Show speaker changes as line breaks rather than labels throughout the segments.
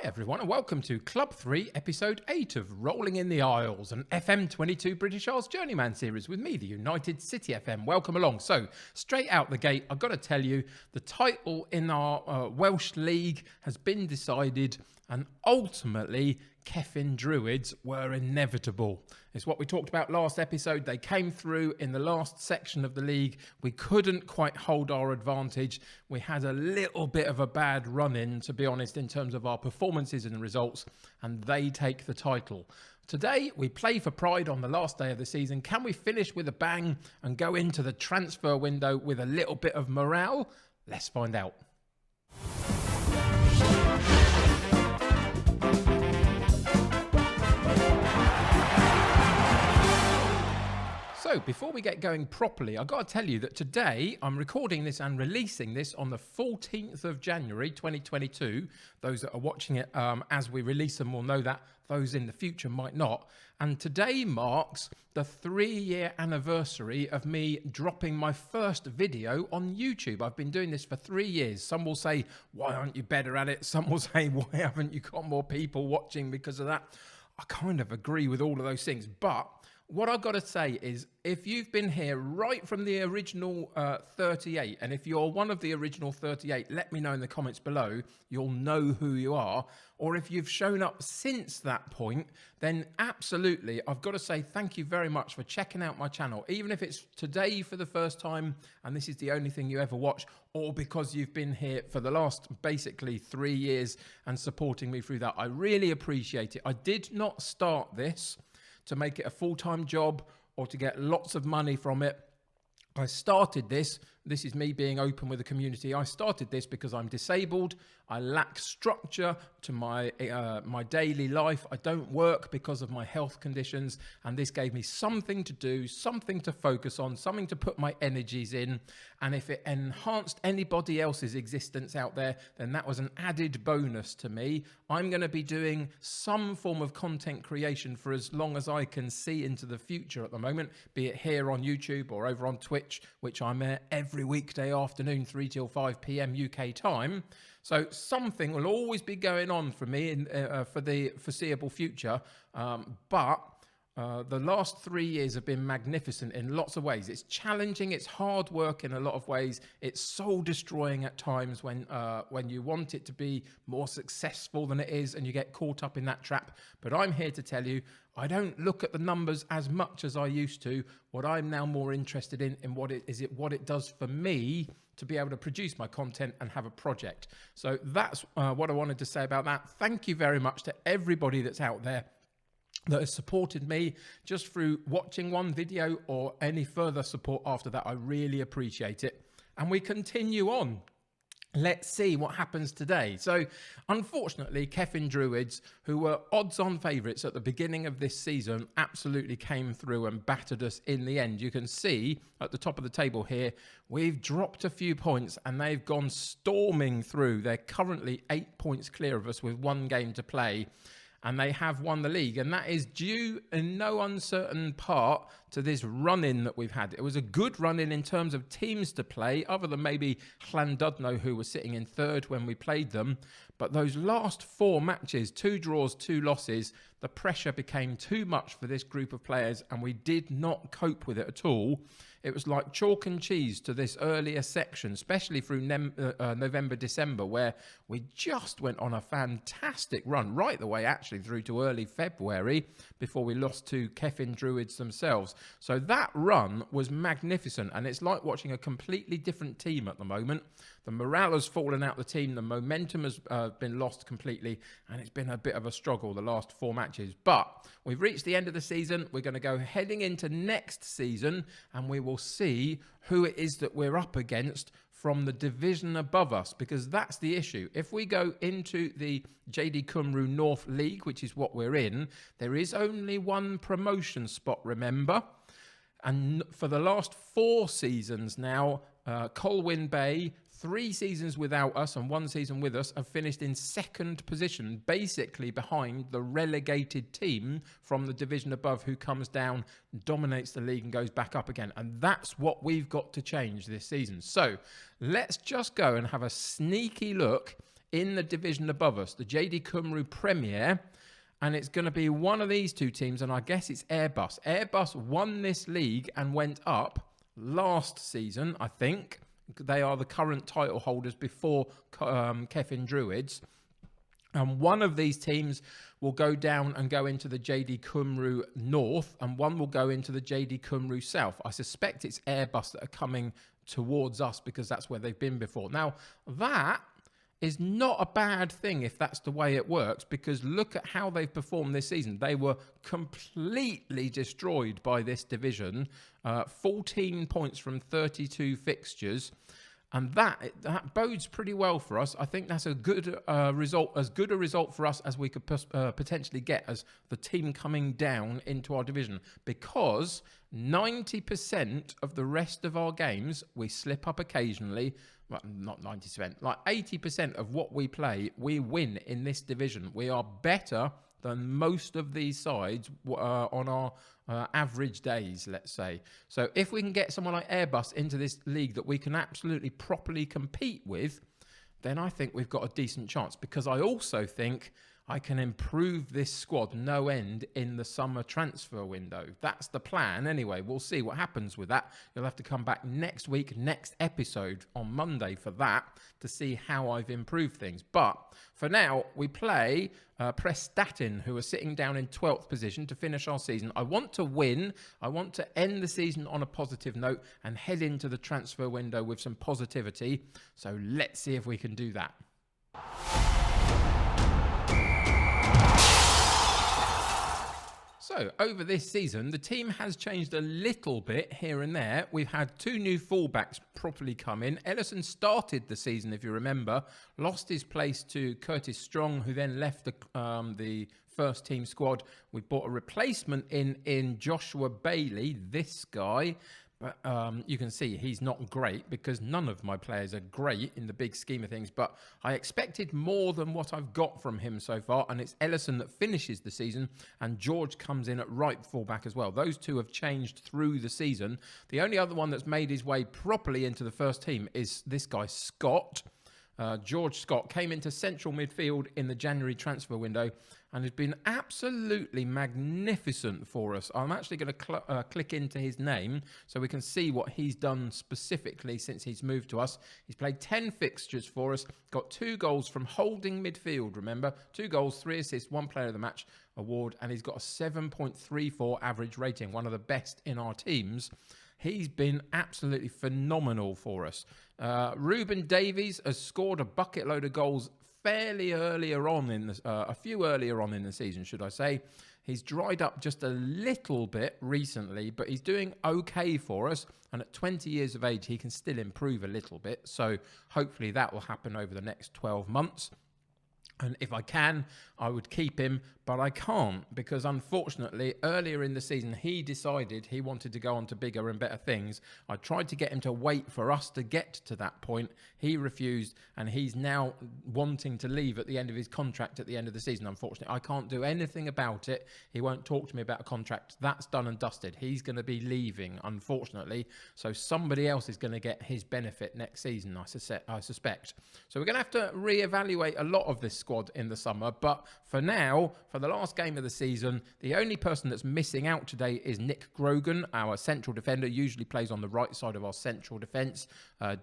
everyone, and welcome to Club 3, Episode 8 of Rolling in the Isles, an FM22 British Isles Journeyman series with me, the United City FM. Welcome along. So, straight out the gate, I've got to tell you, the title in our Welsh League has been decided, and ultimately, Cefn Druids were inevitable. It's what we talked about last episode. They came through in the last section of the league. We couldn't quite hold our advantage. We had a little bit of a bad run-in, to be honest, in terms of our performances and results, and they take the title. Today, we play for pride on the last day of the season. Can we finish with a bang and go into the transfer window with a little bit of morale? Let's find out. So, before we get going properly, I've got to tell you that today I'm recording this and releasing this on the 14th of January 2022. Those that are watching it as we release them will know that. Those in the future might not. And today marks the 3-year anniversary of me dropping my first video on YouTube. I've been doing this for 3 years. Some will say, why aren't you better at it? Some will say, why haven't you got more people watching because of that? I kind of agree with all of those things, but what I've got to say is, if you've been here right from the original 38, and if you're one of the original 38, let me know in the comments below. You'll know who you are. Or if you've shown up since that point, then absolutely, I've got to say thank you very much for checking out my channel. Even if it's today for the first time, and this is the only thing you ever watch, or because you've been here for the last basically 3 years and supporting me through that. I really appreciate it. I did not start this to make it a full-time job or to get lots of money from it. I started this is me being open with the community. I started this because I'm disabled. I lack structure to my daily life. I don't work because of my health conditions, and this gave me something to do, something to focus on, something to put my energies in. And if it enhanced anybody else's existence out there, then that was an added bonus to me. I'm going to be doing some form of content creation for as long as I can see into the future at the moment, be it here on YouTube or over on Twitch, which I'm every weekday afternoon, 3 till 5 p.m. UK time. So something will always be going on for me for the foreseeable future. But the last 3 years have been magnificent in lots of ways. It's challenging, it's hard work in a lot of ways. It's soul destroying at times when you want it to be more successful than it is and you get caught up in that trap. But I'm here to tell you, I don't look at the numbers as much as I used to. What I'm now more interested in what it does for me to be able to produce my content and have a project. So that's what I wanted to say about that. Thank you very much to everybody that's out there that has supported me just through watching one video or any further support after that. I really appreciate it. And we continue on. Let's see what happens today. So, unfortunately, Cefn Druids, who were odds-on favourites at the beginning of this season, absolutely came through and battered us in the end. You can see at the top of the table here, we've dropped a few points and they've gone storming through. They're currently 8 points clear of us with one game to play, and they have won the league. And that is due in no uncertain part to this run-in that we've had. It was a good run-in in terms of teams to play, other than maybe Llandudno, who were sitting in third when we played them. But those last 4 matches, 2 draws, 2 losses, the pressure became too much for this group of players, and we did not cope with it at all. It was like chalk and cheese to this earlier section, especially through November, December, where we just went on a fantastic run, right the way actually through to early February, before we lost to Cefn Druids themselves. So that run was magnificent, and it's like watching a completely different team at the moment. The morale has fallen out the team, the momentum has been lost completely, and it's been a bit of a struggle the last 4 matches. But we've reached the end of the season. We're going to go heading into next season, and we will see who it is that we're up against from the division above us, because that's the issue. If we go into the JD Cymru North League, which is what we're in, there is only one promotion spot, remember? And for the last 4 seasons now, Colwyn Bay, 3 seasons without us and 1 season with us, have finished in 2nd position, basically behind the relegated team from the division above, who comes down, dominates the league and goes back up again. And that's what we've got to change this season. So let's just go and have a sneaky look in the division above us, the JD Cymru Premier, and it's going to be one of these two teams, and I guess it's Airbus. Airbus won this league and went up last season, I think. They are the current title holders before Kefin Druids. And one of these teams will go down and go into the JD Cymru North, and one will go into the JD Cymru South. I suspect it's Airbus that are coming towards us because that's where they've been before. Now, that is not a bad thing if that's the way it works, because look at how they've performed this season. They were completely destroyed by this division. 14 points from 32 fixtures. And that bodes pretty well for us. I think that's a good result, as good a result for us as we could potentially get as the team coming down into our division. Because 90% of the rest of our games, we slip up occasionally. Well, not 90%, like 80% of what we play, we win in this division. We are better than most of these sides on our average days, let's say. So if we can get someone like Airbus into this league that we can absolutely properly compete with, then I think we've got a decent chance, because I also think I can improve this squad no end in the summer transfer window. That's the plan anyway. We'll see what happens with that. You'll have to come back next week, next episode on Monday for that, to see how I've improved things. But for now, we play Prestatyn, who are sitting down in 12th position to finish our season. I want to win. I want to end the season on a positive note and head into the transfer window with some positivity. So let's see if we can do that. So, over this season, the team has changed a little bit here and there. We've had two new fullbacks properly come in. Ellison started the season, if you remember, lost his place to Curtis Strong, who then left the first team squad. We bought a replacement in Joshua Bailey, this guy. But you can see he's not great, because none of my players are great in the big scheme of things. But I expected more than what I've got from him so far. And it's Ellison that finishes the season, and George comes in at right fullback as well. Those two have changed through the season. The only other one that's made his way properly into the first team is this guy, Scott. George Scott came into central midfield in the January transfer window and has been absolutely magnificent for us. I'm actually going to click into his name so we can see what he's done specifically since he's moved to us. He's played 10 fixtures for us, got 2 goals from holding midfield, remember? 2 goals, 3 assists, 1 player of the match award, and he's got a 7.34 average rating, one of the best in our teams. He's been absolutely phenomenal for us. Ruben Davies has scored a bucket load of goals fairly earlier on in the, a few earlier on in the season, should I say. He's dried up just a little bit recently, but he's doing okay for us. And at 20 years of age, he can still improve a little bit. So hopefully that will happen over the next 12 months. And if I can, I would keep him, but I can't, because unfortunately, earlier in the season, he decided he wanted to go on to bigger and better things. I tried to get him to wait for us to get to that point. He refused, and he's now wanting to leave at the end of his contract at the end of the season. Unfortunately, I can't do anything about it. He won't talk to me about a contract. That's done and dusted. He's going to be leaving, unfortunately. So somebody else is going to get his benefit next season, I suspect. So we're going to have to reevaluate a lot of this squad in the summer, but for now, for the last game of the season, the only person that's missing out today is Nick Grogan, our central defender. Usually plays on the right side of our central defence.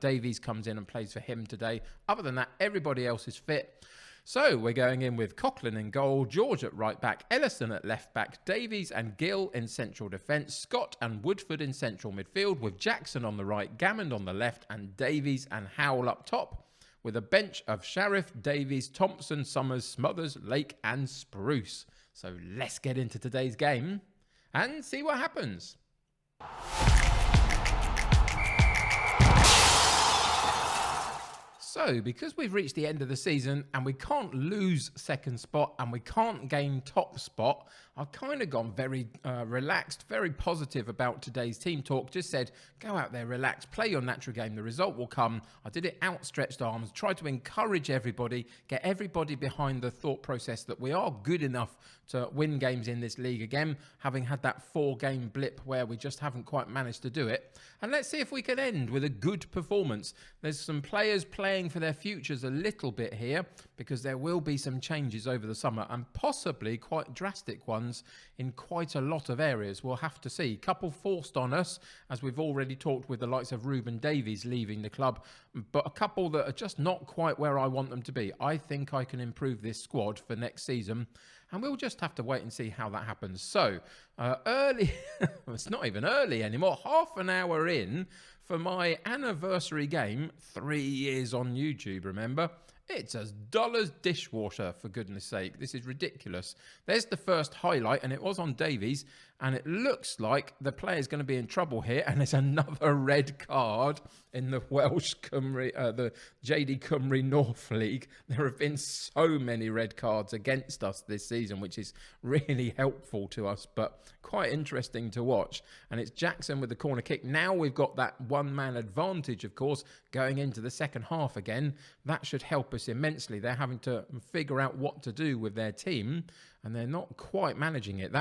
Davies comes in and plays for him today. Other than that, everybody else is fit. So we're going in with Coughlin in goal, George at right back, Ellison at left back, Davies and Gill in central defence, Scott and Woodford in central midfield, with Jackson on the right, Gammond on the left, and Davies and Howell up top, with a bench of Sheriff, Davies, Thompson, Summers, Smothers, Lake and Spruce. So let's get into today's game and see what happens. So, because we've reached the end of the season and we can't lose second spot and we can't gain top spot, I've kind of gone very relaxed, very positive about today's team talk. Just said, go out there, relax, play your natural game. The result will come. I did it outstretched arms, tried to encourage everybody, get everybody behind the thought process that we are good enough to win games in this league again, having had that 4-game blip where we just haven't quite managed to do it. And let's see if we can end with a good performance. There's some players playing for their futures a little bit here, because there will be some changes over the summer, and possibly quite drastic ones in quite a lot of areas. We'll have to see. Couple forced on us, as we've already talked, with the likes of Ruben Davies leaving the club, but a couple that are just not quite where I want them to be. I think I can improve this squad for next season, and we'll just have to wait and see how that happens. So, early, it's not even early anymore, half an hour in for my anniversary game, 3 years on YouTube, remember? It's as dull as dishwater, for goodness sake. This is ridiculous. There's the first highlight, and it was on Davies, and it looks like the player's going to be in trouble here, and there's another red card in the the JD Cymru North League. There have been so many red cards against us this season, which is really helpful to us, but quite interesting to watch. And it's Jackson with the corner kick. Now we've got that one-man advantage, of course, going into the second half again. That should help us immensely. They're having to figure out what to do with their team, and they're not quite managing it.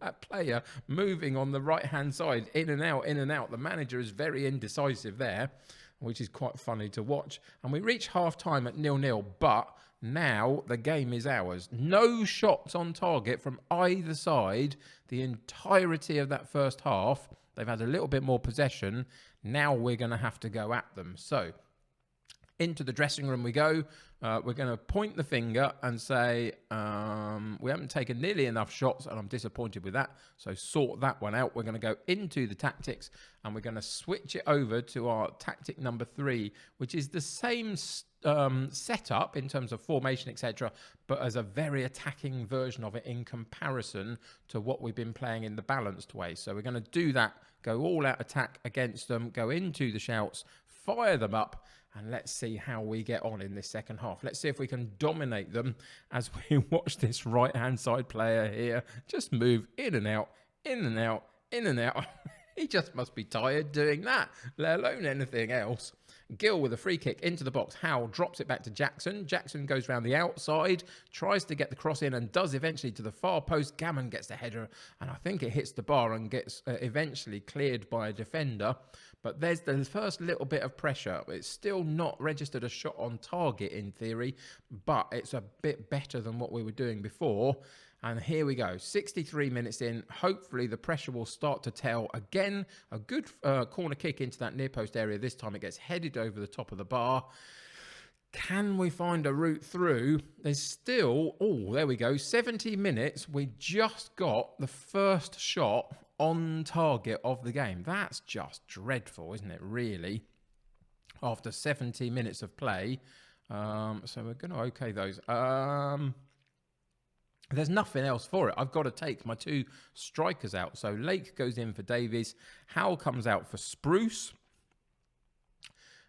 That player moving on the right-hand side, in and out, in and out. The manager is very indecisive there, which is quite funny to watch. And we reach half-time at 0-0, but now the game is ours. No shots on target from either side the entirety of that first half. They've had a little bit more possession. Now we're going to have to go at them. So, into the dressing room we go. We're going to point the finger and say, we haven't taken nearly enough shots, and I'm disappointed with that. So sort that one out. We're going to go into the tactics, and we're going to switch it over to our tactic number 3, which is the same setup in terms of formation, etc., but as a very attacking version of it in comparison to what we've been playing in the balanced way. So we're going to do that, go all out attack against them, go into the shouts, fire them up, and let's see how we get on in this second half. Let's see if we can dominate them as we watch this right-hand side player here just move in and out, in and out, in and out. He just must be tired doing that, let alone anything else. Gill with a free kick into the box. Howe drops it back to Jackson. Jackson goes round the outside, tries to get the cross in, and does eventually to the far post. Gammon gets the header, and I think it hits the bar and gets eventually cleared by a defender. But there's the first little bit of pressure. It's still not registered a shot on target in theory, but it's a bit better than what we were doing before. And here we go, 63 minutes in. Hopefully the pressure will start to tell again. A good corner kick into that near post area. This time it gets headed over the top of the bar. Can we find a route through? There's still, oh, there we go, 70 minutes. We just got the first shot on target of the game. That's just dreadful, isn't it, really? After 70 minutes of play. So we're going to okay those. There's nothing else for it. I've got to take my 2 strikers out. So Lake goes in for Davies. Howell comes out for Spruce.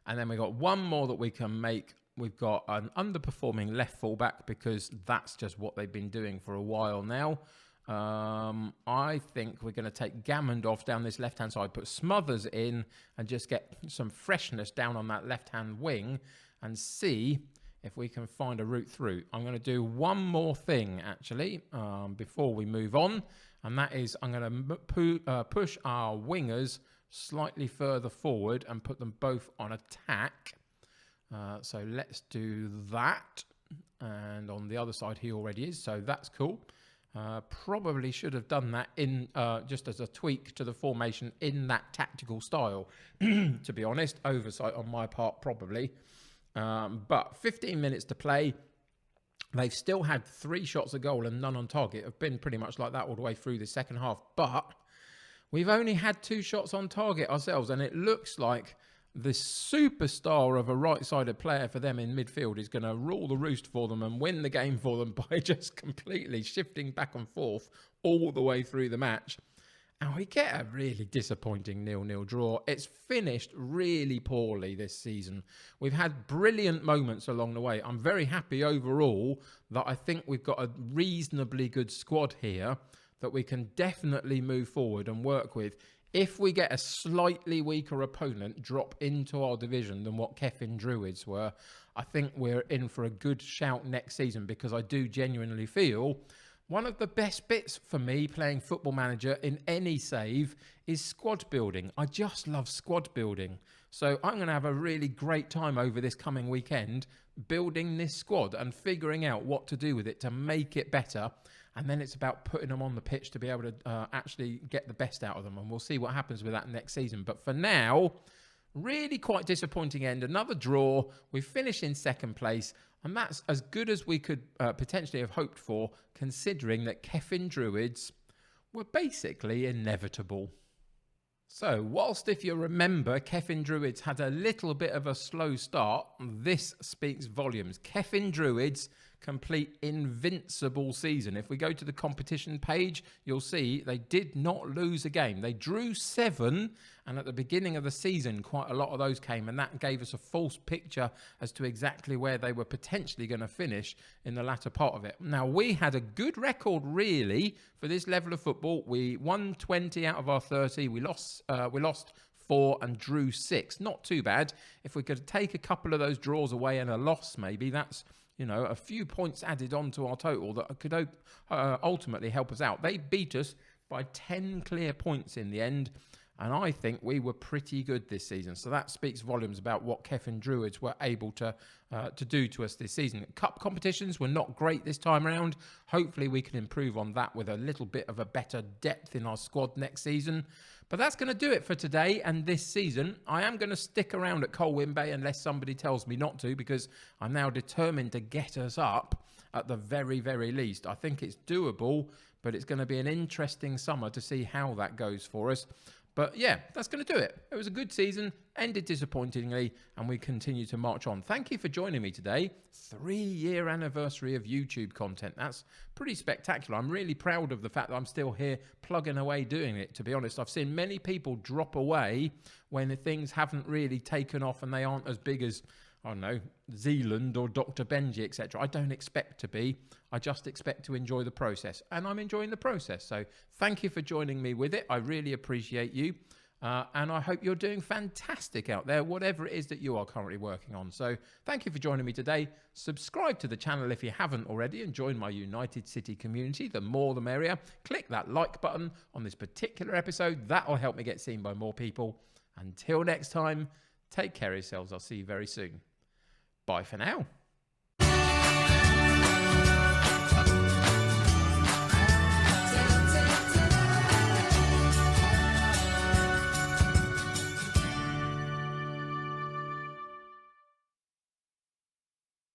And then we've got one more that we can make. We've got an underperforming left fullback, because that's just what they've been doing for a while now. I think we're going to take Gammond off down this left-hand side, put Smothers in, and just get some freshness down on that left-hand wing and see if we can find a route through. I'm going to do one more thing, actually, before we move on, and that is I'm going to push our wingers slightly further forward and put them both on attack. So let's do that. And on the other side, he already is, so that's cool. Probably should have done that in just as a tweak to the formation in that tactical style. To be honest, oversight on my part, probably. But 15 minutes to play. They've still had 3 shots a goal and none on target. Have been pretty much like that all the way through the second half. But we've only had 2 shots on target ourselves, and it looks like the superstar of a right-sided player for them in midfield is going to rule the roost for them and win the game for them by just completely shifting back and forth all the way through the match. And we get a really disappointing 0-0 draw. It's finished really poorly this season. We've had brilliant moments along the way. I'm very happy overall that I think we've got a reasonably good squad here that we can definitely move forward and work with. if we get a slightly weaker opponent drop into our division than what Keffin Druids were, I think we're in for a good shout next season, because I do genuinely feel one of the best bits for me playing Football Manager in any save is squad building. I just love squad building. So I'm going to have a really great time over this coming weekend building this squad and figuring out what to do with it to make it better. And then it's about putting them on the pitch to be able to actually get the best out of them. And we'll see what happens with that next season. But for now, really quite disappointing end. Another draw. We finished in second place. And that's as good as we could potentially have hoped for, considering that Keffin Druids were basically inevitable. So, whilst if you remember, Keffin Druids had a little bit of a slow start, this speaks volumes. Keffin Druids complete invincible season. If we go to the competition page, you'll see they did not lose a game. They drew 7, and at the beginning of the season, quite a lot of those came, and that gave us a false picture as to exactly where they were potentially going to finish in the latter part of it. Now, we had a good record, really, for this level of football. We won 20 out of our 30. We lost 4 and drew 6. Not too bad. If we could take a couple of those draws away and a loss, maybe, that's, you know, a few points added on to our total that could ultimately help us out. They beat us by 10 clear points in the end, and I think we were pretty good this season. So that speaks volumes about what Keffin Druids were able to do to us this season. Cup competitions were not great this time around. Hopefully we can improve on that with a little bit of a better depth in our squad next season. But that's going to do it for today and this season. I am going to stick around at Colwyn Bay unless somebody tells me not to, because I'm now determined to get us up at the very, very least. I think it's doable, but it's going to be an interesting summer to see how that goes for us. But yeah, that's going to do it. It was a good season, ended disappointingly, and we continue to march on. Thank you for joining me today. 3-year anniversary of YouTube content. That's pretty spectacular. I'm really proud of the fact that I'm still here plugging away doing it, to be honest. I've seen many people drop away when things haven't really taken off and they aren't as big as, I don't know, Zealand or Dr. Benji, etc. I don't expect to be. I just expect to enjoy the process, and I'm enjoying the process. So thank you for joining me with it. I really appreciate you, and I hope you're doing fantastic out there, whatever it is that you are currently working on. So thank you for joining me today. Subscribe to the channel if you haven't already, and join my United City community. The more the merrier. Click that like button on this particular episode. That'll help me get seen by more people. Until next time, take care of yourselves. I'll see you very soon. Bye for now.